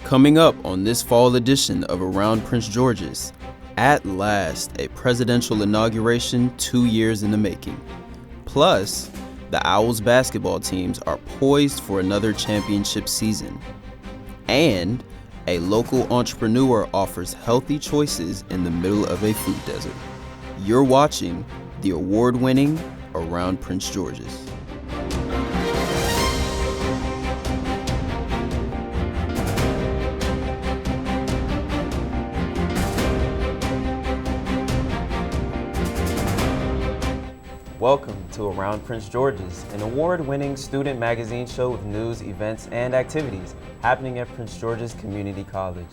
Coming up on this fall edition of Around Prince George's, at last, a presidential inauguration 2 years in the making. Plus, the Owls basketball teams are poised for another championship season. And a local entrepreneur offers healthy choices in the middle of a food desert. You're watching the award-winning Around Prince George's. Welcome to Around Prince George's, an award-winning student magazine show with news, events, and activities happening at Prince George's Community College.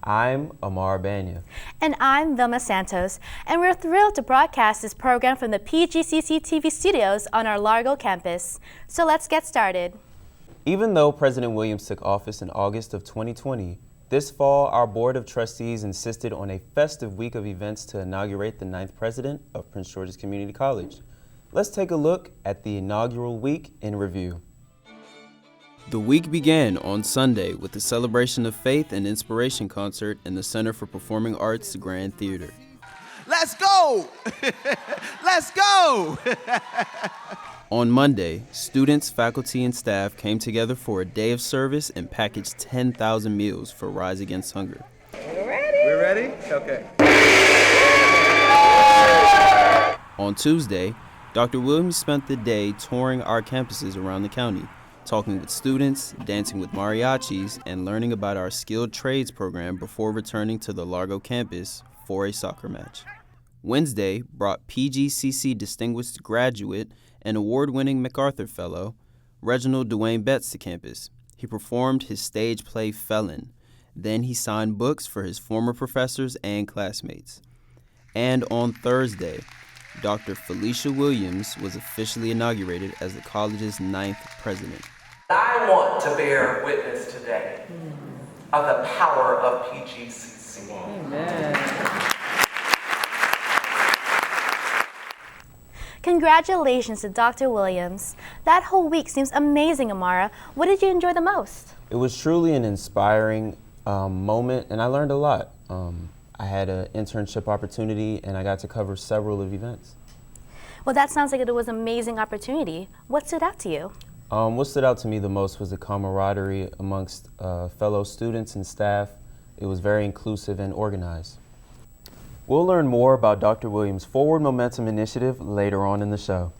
I'm Amar Banya. And I'm Vilma Santos, and we're thrilled to broadcast this program from the PGCCTV studios on our Largo campus. So let's get started. Even though President Williams took office in August of 2020, this fall our Board of Trustees insisted on a festive week of events to inaugurate the 9th president of Prince George's Community College. Let's take a look at the inaugural week in review. The week began on Sunday with the Celebration of Faith and Inspiration concert in the Center for Performing Arts Grand Theater. Let's go! Let's go! On Monday, students, faculty, and staff came together for a day of service and packaged 10,000 meals for Rise Against Hunger. We're ready? Okay. On Tuesday, Dr. Williams spent the day touring our campuses around the county, talking with students, dancing with mariachis, and learning about our skilled trades program before returning to the Largo campus for a soccer match. Wednesday brought PGCC Distinguished Graduate and award-winning MacArthur Fellow, Reginald Dwayne Betts to campus. He performed his stage play Felon. Then he signed books for his former professors and classmates. And on Thursday, Dr. Felicia Williams was officially inaugurated as the college's 9th president. I want to bear witness today of the power of PGCC. Amen. Congratulations to Dr. Williams. That whole week seems amazing, Amara. What did you enjoy the most? It was truly an inspiring moment, and I learned a lot. I had an internship opportunity, and I got to cover several of events. Well, that sounds like it was an amazing opportunity. What stood out to you? What stood out to me the most was the camaraderie amongst fellow students and staff. It was very inclusive and organized. We'll learn more about Dr. Williams' Forward Momentum Initiative later on in the show.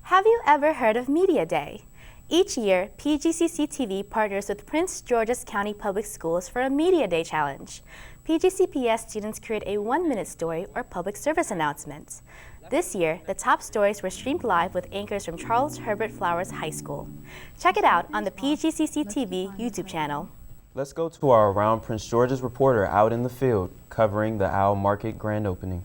Have you ever heard of Media Day? Each year, PGCCTV partners with Prince George's County Public Schools for a Media Day challenge. PGCPS students create a 1-minute story or public service announcement. This year, the top stories were streamed live with anchors from Charles Herbert Flowers High School. Check it out on the PGCCTV YouTube channel. Let's go to our Around Prince George's reporter out in the field covering the Owl Market grand opening.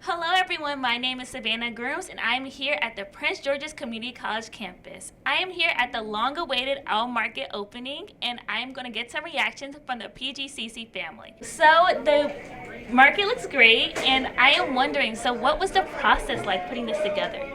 Hello everyone, my name is Savannah Grooms and I am here at the Prince George's Community College campus. I am here at the long-awaited Owl Market opening and I am going to get some reactions from the PGCC family. So the market looks great and I am wondering, so what was the process like putting this together?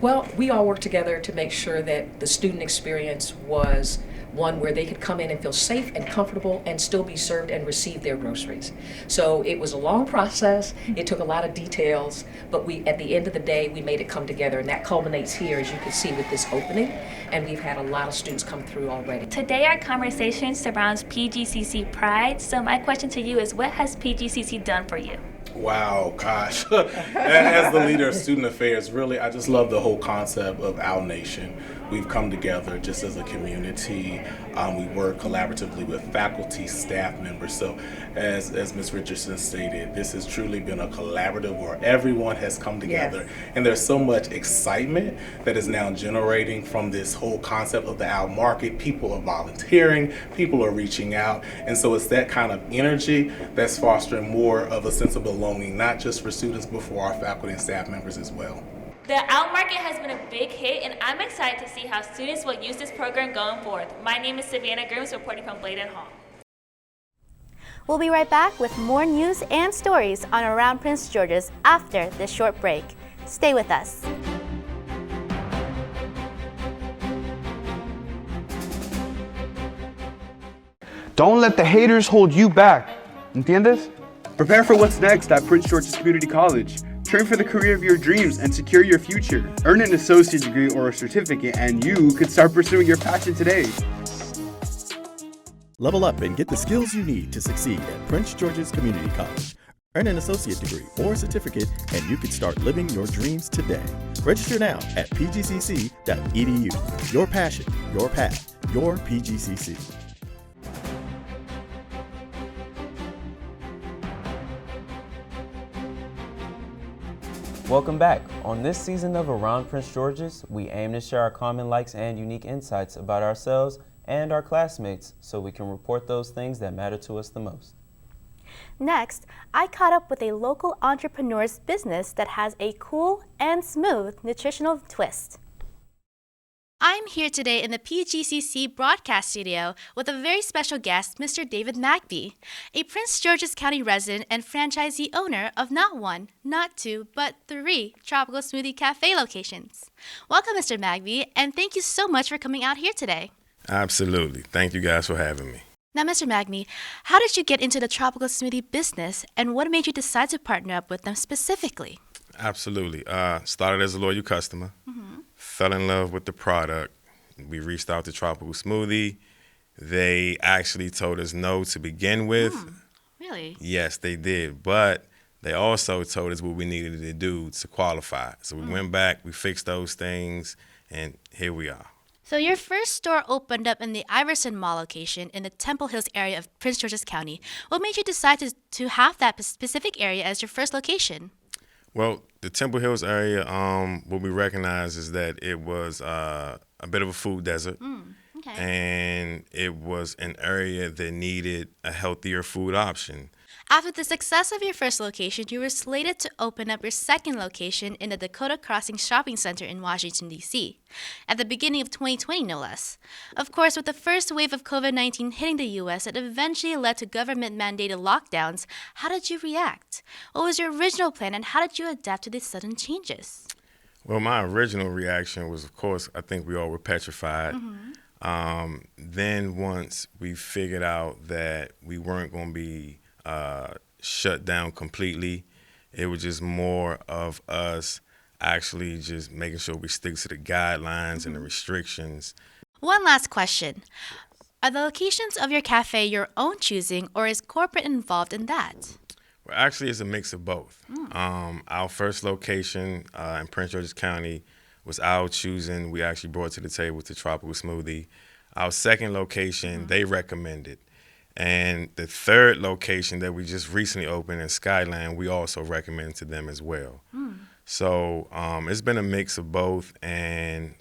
Well, we all worked together to make sure that the student experience was one where they could come in and feel safe and comfortable and still be served and receive their groceries. So it was a long process, it took a lot of details, but at the end of the day, we made it come together, and that culminates here, as you can see, with this opening, and we've had a lot of students come through already. Today our conversation surrounds PGCC Pride, so my question to you is, what has PGCC done for you? Wow, gosh. As the leader of student affairs, really, I just love the whole concept of Owl Nation. We've come together just as a community. We work collaboratively with faculty, staff members. So as Ms. Richardson stated, this has truly been a collaborative where everyone has come together. Yes. And there's so much excitement that is now generating from this whole concept of the Owl Market. People are volunteering, people are reaching out. And so it's that kind of energy that's fostering more of a sense of belonging, not just for students, but for our faculty and staff members as well. The Owl Market has been a big hit, and I'm excited to see how students will use this program going forward. My name is Savannah Grooms, reporting from Bladen Hall. We'll be right back with more news and stories on Around Prince George's after this short break. Stay with us. Don't let the haters hold you back. ¿Entiendes? Prepare for what's next at Prince George's Community College. Train for the career of your dreams and secure your future. Earn an associate degree or a certificate, and you could start pursuing your passion today. Level up and get the skills you need to succeed at Prince George's Community College. Earn an associate degree or certificate, and you can start living your dreams today. Register now at PGCC.edu. Your passion, your path, your PGCC. Welcome back. On this season of Around Prince George's, we aim to share our common likes and unique insights about ourselves and our classmates so we can report those things that matter to us the most. Next, I caught up with a local entrepreneur's business that has a cool and smooth nutritional twist. I'm here today in the PGCC broadcast studio with a very special guest, Mr. David Magby, a Prince George's County resident and franchisee owner of not one, not two, but 3 Tropical Smoothie Cafe locations. Welcome, Mr. Magby, and thank you so much for coming out here today. Absolutely. Thank you guys for having me. Now, Mr. Magby, how did you get into the tropical smoothie business, and what made you decide to partner up with them specifically? Absolutely. Started as a loyal customer, fell in love with the product. We reached out to Tropical Smoothie. They actually told us no to begin with. Really? Yes, they did. But they also told us what we needed to do to qualify. So we went back, we fixed those things, and here we are. So your first store opened up in the Iverson Mall location in the Temple Hills area of Prince George's County. What made you decide to have that specific area as your first location? Well, the Temple Hills area, what we recognize is that it was a bit of a food desert. Okay. And it was an area that needed a healthier food option. After the success of your first location, you were slated to open up your second location in the Dakota Crossing Shopping Center in Washington, D.C., at the beginning of 2020, no less. Of course, with the first wave of COVID-19 hitting the U.S., it eventually led to government-mandated lockdowns. How did you react? What was your original plan, and how did you adapt to these sudden changes? Well, my original reaction was, of course, I think we all were petrified. Then once we figured out that we weren't going to be shut down completely, it was just more of us actually just making sure we stick to the guidelines and the restrictions. One last question. Are the locations of your cafe your own choosing, or is corporate involved in that? Well, actually, it's a mix of both. Our first location in Prince George's County was our choosing. We actually brought to the table to Tropical Smoothie. Our second location, they recommended. And the third location that we just recently opened in Skyline, we also recommend to them as well. So it's been a mix of both, and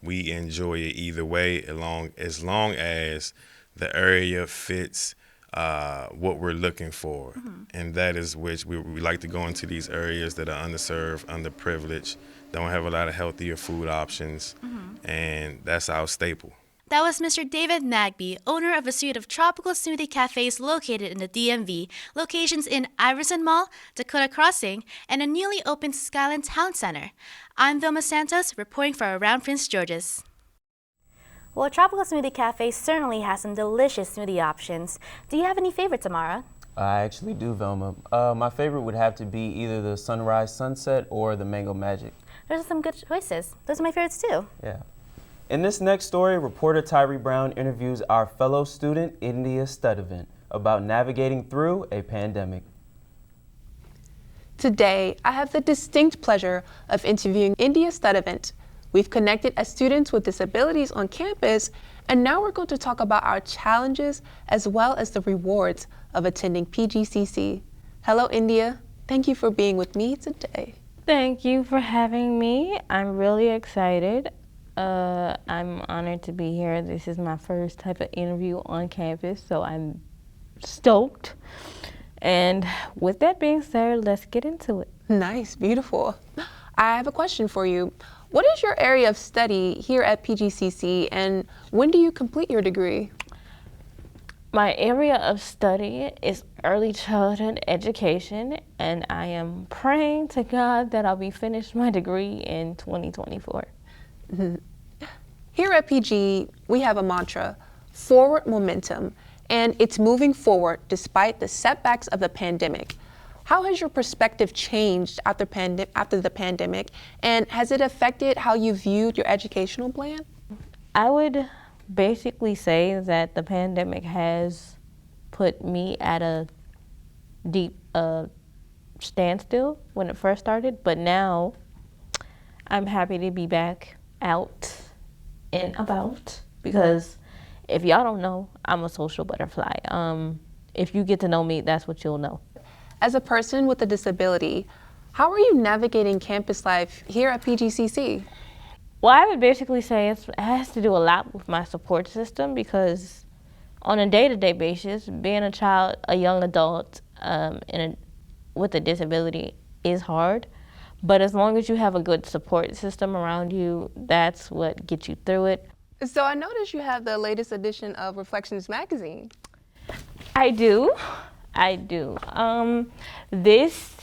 we enjoy it either way, as long as the area fits what we're looking for. And that is which we like to go into these areas that are underserved, underprivileged, don't have a lot of healthier food options, and that's our staple. That was Mr. David Magby, owner of a suite of tropical smoothie cafes located in the DMV, locations in Iverson Mall, Dakota Crossing, and a newly opened Skyline Town Center. I'm Vilma Santos, reporting for Around Prince George's. Well, Tropical Smoothie Cafe certainly has some delicious smoothie options. Do you have any favorites, Amara? I actually do, Velma. My favorite would have to be either the Sunrise Sunset or the Mango Magic. Those are some good choices. Those are my favorites too. Yeah. In this next story, reporter Tyree Brown interviews our fellow student, India Studevant, about navigating through a pandemic. Today, I have the distinct pleasure of interviewing India Studevant. We've connected as students with disabilities on campus, and now we're going to talk about our challenges as well as the rewards of attending PGCC. Hello, India. Thank you for being with me today. Thank you for having me. I'm really excited. I'm honored to be here. This is my first type of interview on campus, so I'm stoked. And with that being said, let's get into it. Nice, beautiful. I have a question for you. What is your area of study here at PGCC, and when do you complete your degree? My area of study is early childhood education, and I am praying to God that I'll be finished my degree in 2024. Here at PG, we have a mantra, forward momentum, and it's moving forward despite the setbacks of the pandemic. How has your perspective changed after the pandemic, and has it affected how you viewed your educational plan? I would basically say that the pandemic has put me at a deep standstill when it first started, but now I'm happy to be back out and about, because if y'all don't know, I'm a social butterfly. If you get to know me, that's what you'll know. As a person with a disability, how are you navigating campus life here at PGCC? Well, I would basically say it has to do a lot with my support system, because on a day-to-day basis, being a child, a young adult with a disability is hard. But as long as you have a good support system around you, that's what gets you through it. So I noticed you have the latest edition of Reflections magazine. I do. This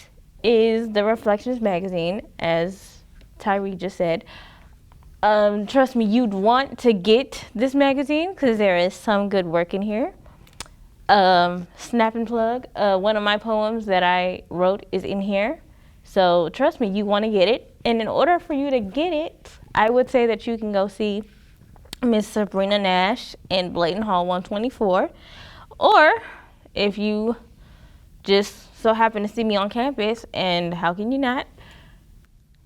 is the Reflections magazine, as Tyree just said. Trust me, you'd want to get this magazine because there is some good work in here. Snap and plug, one of my poems that I wrote is in here. So trust me, you want to get it. And in order for you to get it, I would say that you can go see Miss Sabrina Nash in Bladen Hall 124. Or if you just so happen to see me on campus, and how can you not,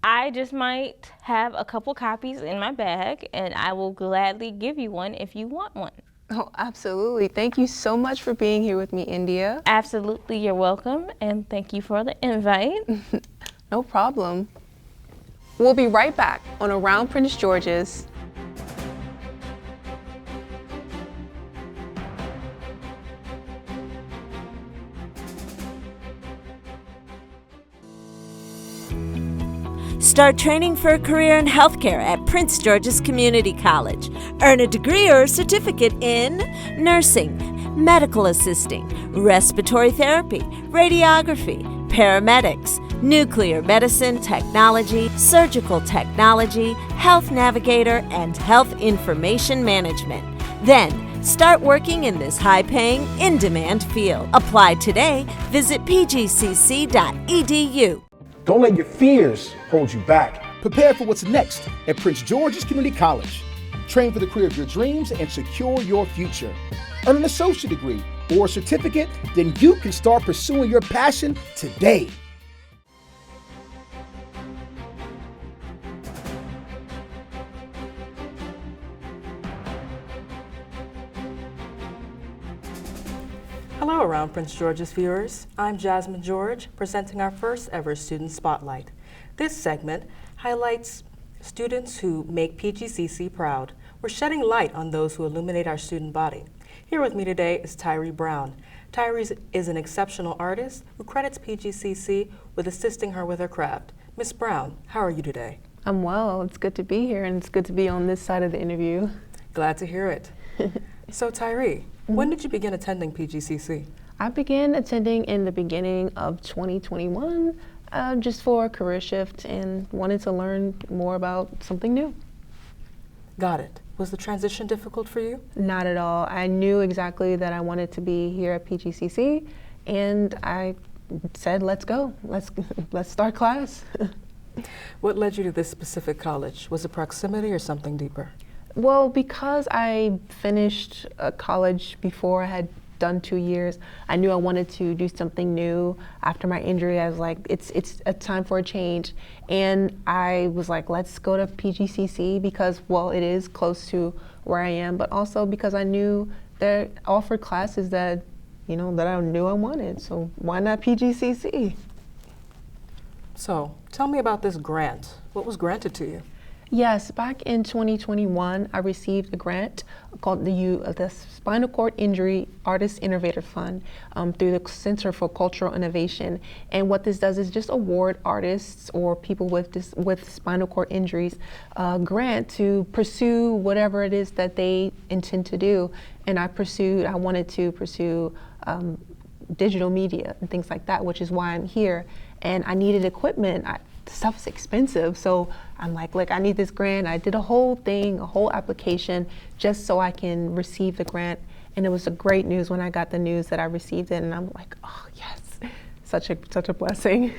I just might have a couple copies in my bag, and I will gladly give you one if you want one. Oh, absolutely. Thank you so much for being here with me, India. Absolutely, you're welcome, and thank you for the invite. No problem. We'll be right back on Around Prince George's. Start training for a career in healthcare at Prince George's Community College. Earn a degree or a certificate in nursing, medical assisting, respiratory therapy, radiography, paramedics, nuclear medicine technology, surgical technology, health navigator, and health information management. Then, start working in this high-paying, in-demand field. Apply today. Visit PGCC.edu. Don't let your fears hold you back. Prepare for what's next at Prince George's Community College. Train for the career of your dreams and secure your future. Earn an associate degree or a certificate, then you can start pursuing your passion today. Hello, Around Prince George's viewers. I'm Jasmine George, presenting our first ever Student Spotlight. This segment highlights students who make PGCC proud. We're shedding light on those who illuminate our student body. Here with me today is Tyree Brown. Tyree is an exceptional artist who credits PGCC with assisting her with her craft. Miss Brown, how are you today? I'm well. It's good to be here, and it's good to be on this side of the interview. Glad to hear it. So Tyree, when did you begin attending PGCC? I began attending in the beginning of 2021, just for a career shift, and wanted to learn more about something new. Got it. Was the transition difficult for you? Not at all. I knew exactly that I wanted to be here at PGCC, and I said, let's go. Let's start class. What led you to this specific college? Was it proximity or something deeper? Well, because I finished college before I had done 2 years, I knew I wanted to do something new. After my injury, I was like, it's a time for a change. And I was like, let's go to PGCC because, well, it is close to where I am, but also because I knew they offered classes that, that I knew I wanted. So why not PGCC? So tell me about this grant. What was granted to you? Yes, back in 2021, I received a grant called the Spinal Cord Injury Artist Innovator Fund through the Center for Cultural Innovation. And what this does is just award artists or people with spinal cord injuries a grant to pursue whatever it is that they intend to do. And I wanted to pursue digital media and things like that, which is why I'm here. And I needed equipment. The stuff's expensive, so I'm like, look, I need this grant. I did a whole application just so I can receive the grant. And it was a great news when I got the news that I received it, and I'm like, oh yes, such a blessing.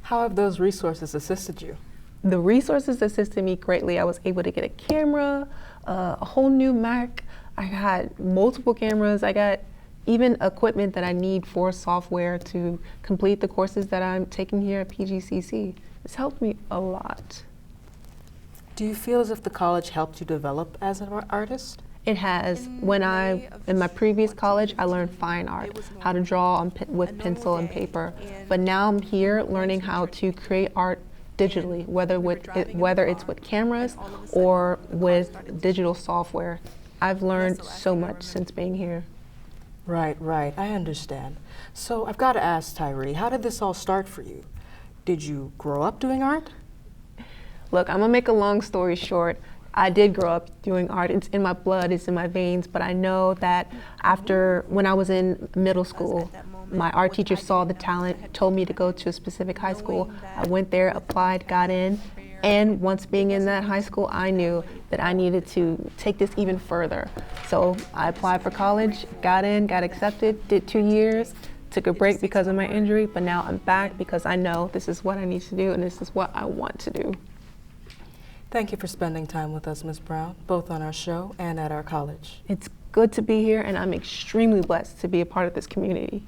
How have those resources assisted you? The resources assisted me greatly. I was able to get a camera, a whole new Mac. I had multiple cameras. I got even equipment that I need for software to complete the courses that I'm taking here at PGCC. It's helped me a lot. Do you feel as if the college helped you develop as an artist? It has. In my previous college, I learned fine art, how to draw with pencil and paper. But now I'm here learning how to create art digitally, whether it's with cameras or with digital software. I've learned so much since being here. Right, I understand. So I've got to ask Tyree, how did this all start for you? Did you grow up doing art? Look, I'm gonna make a long story short. I did grow up doing art. It's in my blood, it's in my veins, but I know that when I was in middle school, my art teacher saw the talent, told me to go to a specific high school. I went there, applied, got in, and once being in that high school, I knew that I needed to take this even further. So I applied for college, got in, got accepted, did 2 years, took a break because of my injury, but now I'm back because I know this is what I need to do and this is what I want to do. Thank you for spending time with us, Ms. Brown, both on our show and at our college. It's good to be here, and I'm extremely blessed to be a part of this community.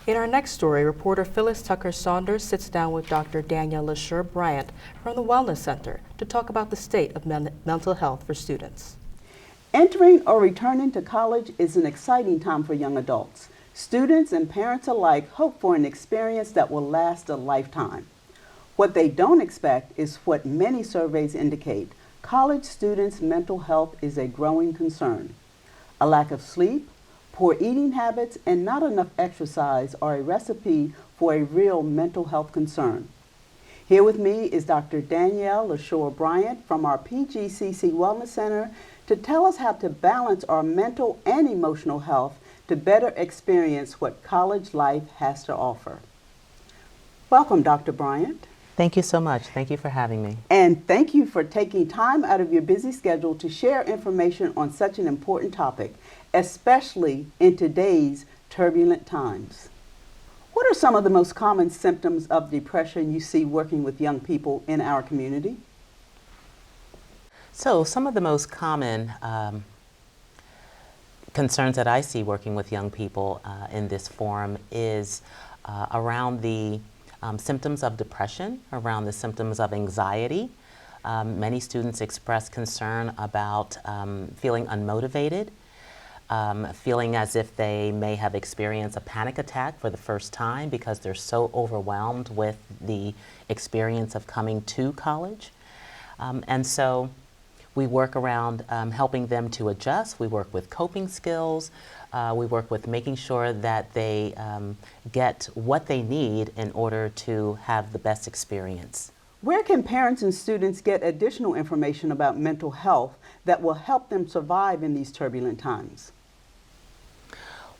In our next story, reporter Phyllis Tucker Saunders sits down with Dr. Danielle LaSure Bryant from the Wellness Center to talk about the state of mental health for students. Entering or returning to college is an exciting time for young adults. Students and parents alike hope for an experience that will last a lifetime. What they don't expect is what many surveys indicate. College students' mental health is a growing concern. A lack of sleep, poor eating habits, and not enough exercise are a recipe for a real mental health concern. Here with me is Dr. Danielle LaSure Bryant from our PGCC Wellness Center to tell us how to balance our mental and emotional health to better experience what college life has to offer. Welcome, Dr. Bryant. Thank you so much. Thank you for having me. And thank you for taking time out of your busy schedule to share information on such an important topic, especially in today's turbulent times. What are some of the most common symptoms of depression you see working with young people in our community? So some of the most common concerns that I see working with young people in this forum is around the symptoms of depression, around the symptoms of anxiety. Many students express concern about feeling unmotivated, feeling as if they may have experienced a panic attack for the first time because they're so overwhelmed with the experience of coming to college. And so we work around helping them to adjust. We work with coping skills. We work with making sure that they get what they need in order to have the best experience. Where can parents and students get additional information about mental health that will help them survive in these turbulent times?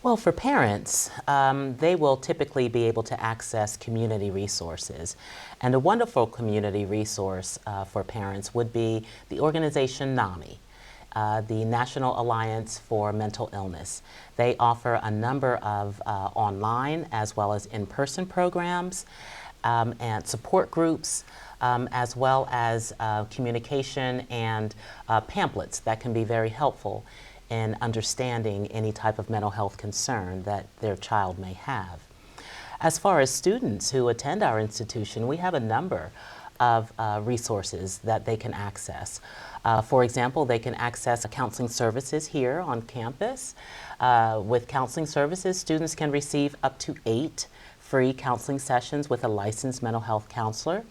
Well, for parents, they will typically be able to access community resources. And a wonderful community resource for parents would be the organization NAMI, the National Alliance for Mental Illness. They offer a number of online as well as in-person programs and support groups, as well as communication and pamphlets that can be very helpful in understanding any type of mental health concern that their child may have. As far as students who attend our institution, we have a number of resources that they can access. For example, they can access counseling services here on campus. With counseling services, students can receive up to 8 free counseling sessions with a licensed mental health counselor.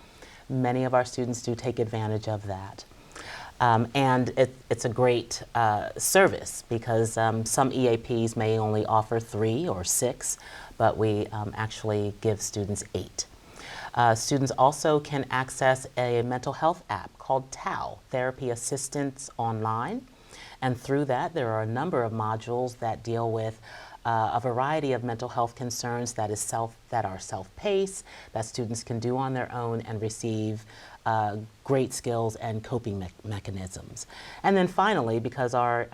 Many of our students do take advantage of that. And it's a great service because some EAPs may only offer 3 or 6, but we actually give students 8. Students also can access a mental health app called TAO, Therapy Assistance Online. And through that, there are a number of modules that deal with a variety of mental health concerns that are self-paced, that students can do on their own and receive great skills and coping mechanisms. And then finally, because our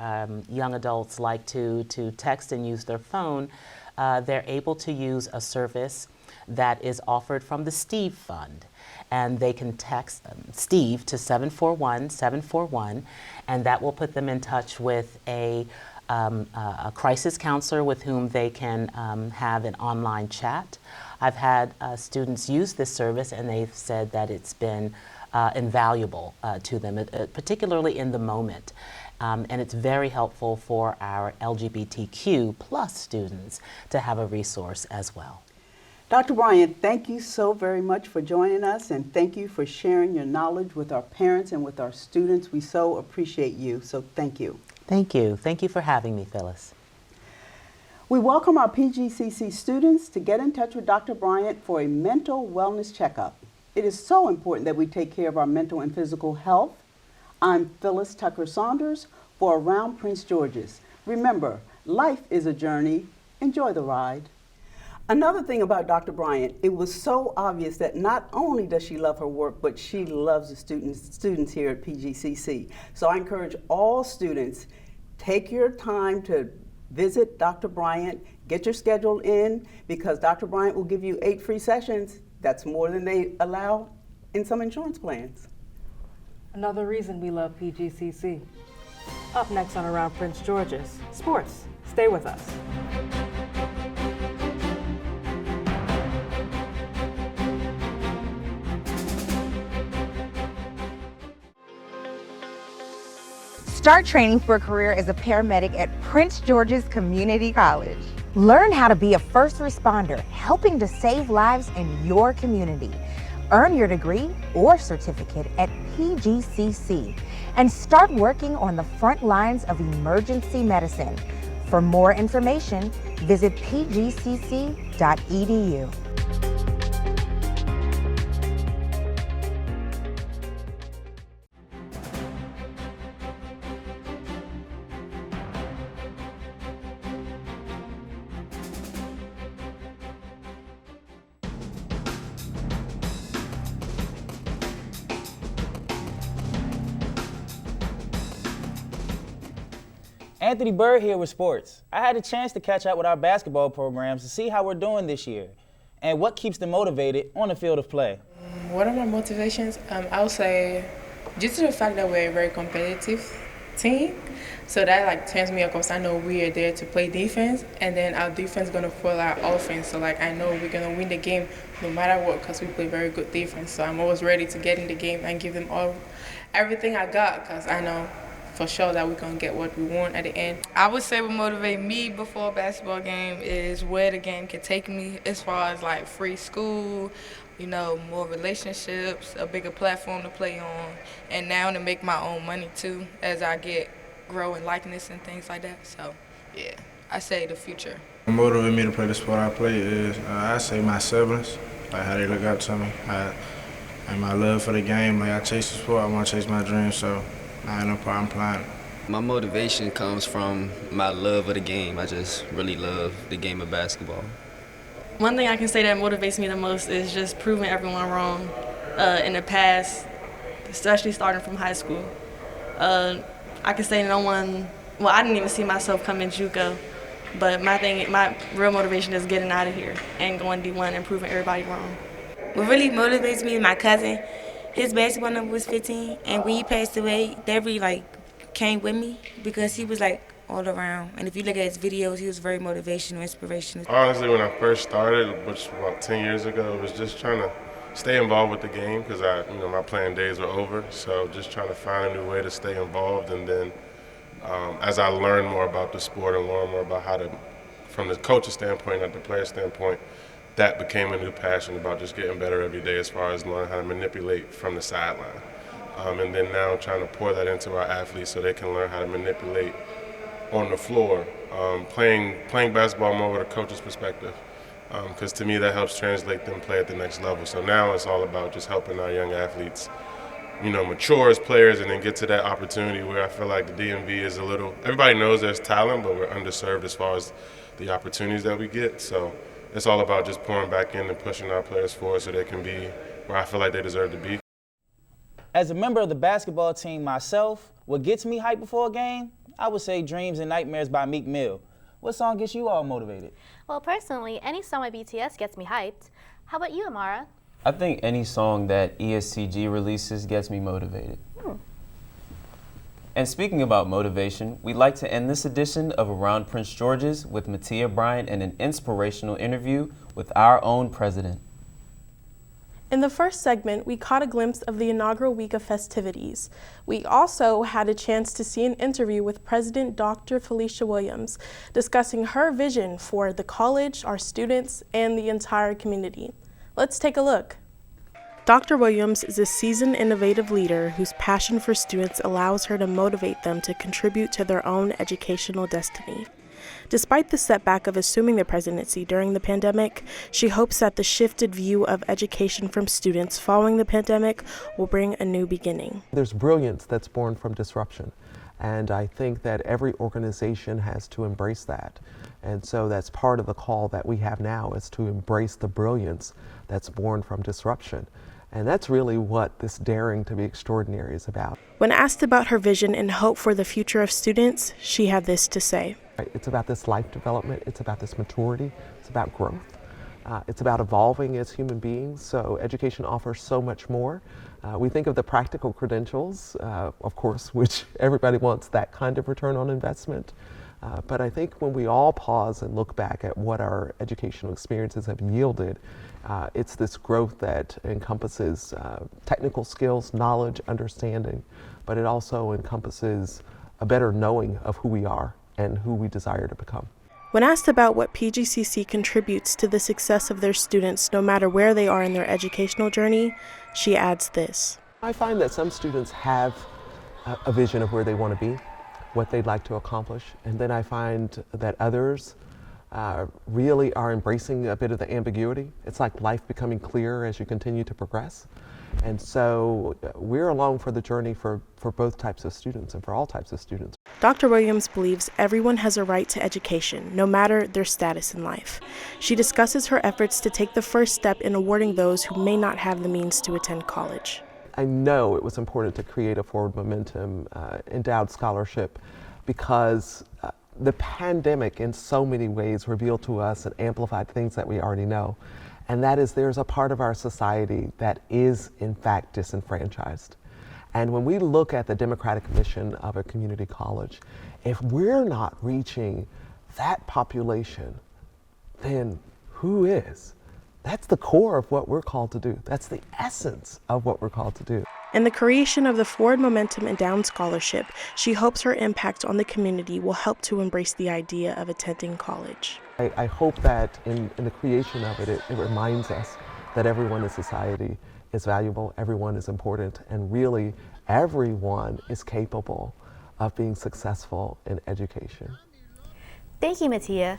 young adults like to text and use their phone, they're able to use a service that is offered from the Steve Fund. And they can text Steve to 741-741, and that will put them in touch with a crisis counselor with whom they can have an online chat. I've had students use this service, and they've said that it's been invaluable to them, particularly in the moment. And it's very helpful for our LGBTQ plus students to have a resource as well. Dr. Bryant, thank you so very much for joining us, and thank you for sharing your knowledge with our parents and with our students. We so appreciate you, so thank you. Thank you. Thank you for having me, Phyllis. We welcome our PGCC students to get in touch with Dr. Bryant for a mental wellness checkup. It is so important that we take care of our mental and physical health. I'm Phyllis Tucker Saunders for Around Prince George's. Remember, life is a journey. Enjoy the ride. Another thing about Dr. Bryant, it was so obvious that not only does she love her work, but she loves the students here at PGCC. So I encourage all students, take your time to visit Dr. Bryant, get your schedule in, because Dr. Bryant will give you 8 free sessions. That's more than they allow in some insurance plans. Another reason we love PGCC. Up next on Around Prince George's, sports. Stay with us. Start training for a career as a paramedic at Prince George's Community College. Learn how to be a first responder, helping to save lives in your community. Earn your degree or certificate at PGCC and start working on the front lines of emergency medicine. For more information, visit PGCC.edu. Anthony Bird here with sports. I had a chance to catch up with our basketball programs to see how we're doing this year and what keeps them motivated on the field of play. What are my motivations? I would say due to the fact that we're a very competitive team, so that turns me up because I know we are there to play defense, and then our defense is going to follow our offense. So I know we're going to win the game no matter what because we play very good defense. So I'm always ready to get in the game and give them everything I got because I know for sure that we're going to get what we want at the end. I would say what motivates me before a basketball game is where the game can take me as far as free school, more relationships, a bigger platform to play on, and now to make my own money too as I grow in likeness and things like that. So yeah, I say the future. What motivates me to play the sport I play is I say my siblings, how they look up to me, and my love for the game. I chase the sport, I want to chase my dreams, so I have no problem playing. My motivation comes from my love of the game. I just really love the game of basketball. One thing I can say that motivates me the most is just proving everyone wrong in the past, especially starting from high school. I can say I didn't even see myself coming JUCO, but my real motivation is getting out of here and going D1 and proving everybody wrong. What really motivates me is my cousin. His basketball number was 15, and when he passed away, that really came with me because he was all around. And if you look at his videos, he was very motivational, inspirational. Honestly, when I first started, which was about 10 years ago, it was just trying to stay involved with the game because my playing days were over. So just trying to find a new way to stay involved, and then as I learned more about the sport and learned more about how to, from the coach's standpoint and the player standpoint, that became a new passion about just getting better every day as far as learning how to manipulate from the sideline. And then now trying to pour that into our athletes so they can learn how to manipulate on the floor, playing basketball more with a coach's perspective. Because to me that helps translate them play at the next level. So now it's all about just helping our young athletes, mature as players and then get to that opportunity where I feel like the DMV is everybody knows there's talent, but we're underserved as far as the opportunities that we get. So it's all about just pouring back in and pushing our players forward so they can be where I feel like they deserve to be. As a member of the basketball team myself, what gets me hyped before a game, I would say Dreams and Nightmares by Meek Mill. What song gets you all motivated? Well, personally, any song by BTS gets me hyped. How about you, Amara? I think any song that ESCG releases gets me motivated. And speaking about motivation, we'd like to end this edition of Around Prince George's with Mattia Bryant and an inspirational interview with our own president. In the first segment, we caught a glimpse of the inaugural week of festivities. We also had a chance to see an interview with President Dr. Felicia Williams, discussing her vision for the college, our students, and the entire community. Let's take a look. Dr. Williams is a seasoned, innovative leader whose passion for students allows her to motivate them to contribute to their own educational destiny. Despite the setback of assuming the presidency during the pandemic, she hopes that the shifted view of education from students following the pandemic will bring a new beginning. There's brilliance that's born from disruption, and I think that every organization has to embrace that. And so that's part of the call that we have now, is to embrace the brilliance that's born from disruption. And that's really what this Daring to be Extraordinary is about. When asked about her vision and hope for the future of students, she had this to say. It's about this life development, it's about this maturity, it's about growth. It's about evolving as human beings, so education offers so much more. We think of the practical credentials, of course, which everybody wants that kind of return on investment. But I think when we all pause and look back at what our educational experiences have yielded, it's this growth that encompasses technical skills, knowledge, understanding, but it also encompasses a better knowing of who we are and who we desire to become. When asked about what PGCC contributes to the success of their students, no matter where they are in their educational journey, she adds this. I find that some students have a vision of where they want to be, what they'd like to accomplish, and then I find that others really are embracing a bit of the ambiguity. It's like life becoming clearer as you continue to progress. And so we're along for the journey for both types of students and for all types of students. Dr. Williams believes everyone has a right to education, no matter their status in life. She discusses her efforts to take the first step in awarding those who may not have the means to attend college. I know it was important to create a Forward Momentum endowed scholarship because the pandemic in so many ways revealed to us and amplified things that we already know. And that is, there's a part of our society that is in fact disenfranchised. And when we look at the democratic mission of a community college, if we're not reaching that population, then who is? That's the core of what we're called to do. That's the essence of what we're called to do. In the creation of the Forward Momentum Endowed Scholarship, she hopes her impact on the community will help to embrace the idea of attending college. I hope that in the creation of it reminds us that everyone in society is valuable, everyone is important, and really everyone is capable of being successful in education. Thank you, Mattia.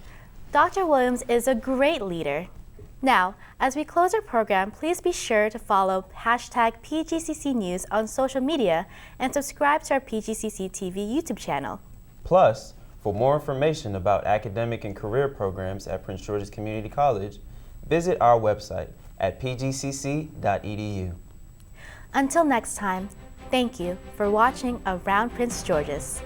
Dr. Williams is a great leader. Now, as we close our program, please be sure to follow #PGCC News on social media and subscribe to our PGCCTV YouTube channel. Plus, for more information about academic and career programs at Prince George's Community College, visit our website at PGCC.edu. Until next time, thank you for watching Around Prince George's.